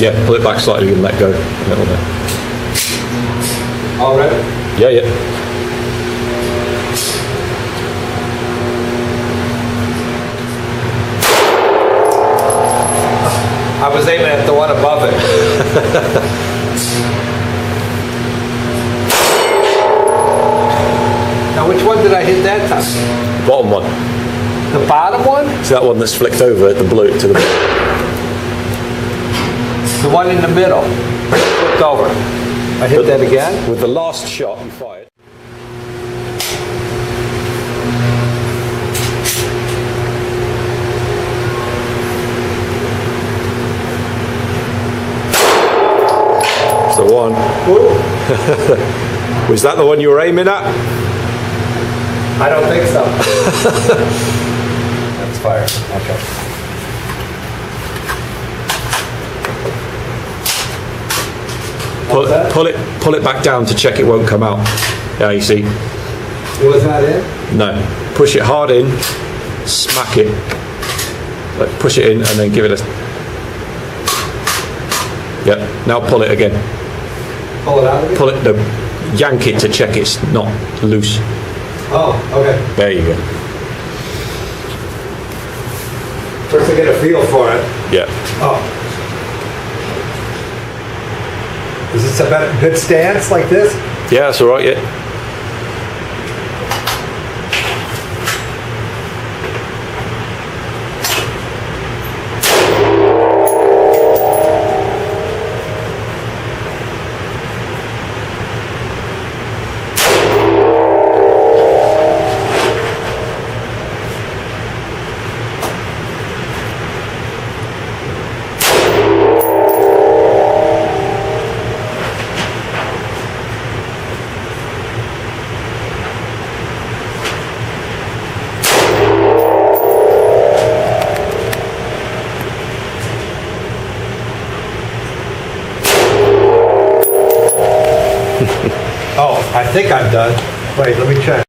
Yeah, pull it back slightly and let go a little bit. All right. Yeah, yeah. I was aiming at the one above it. Now, which one did I hit that time? Bottom one. The bottom one? So that one that's flicked over the blue to the. The one in the middle. Flipped over. I hit that again? With the last shot you fired. That's the one. Was that the one you were aiming at? I don't think so. That's fire. Okay. Pull it back down to check it won't come out. Yeah, you see. Was that it? No. Push it hard in, smack it. Like push it in and then give it a. Yeah. Now pull it again. Pull it out again? Pull it. No. Yank it to check it's not loose. Oh, okay. There you go. First I get a feel for it. Yeah. Oh. Is this a good stance like this? Yeah, that's all right. Yeah. Oh, I think I'm done. Wait, let me check.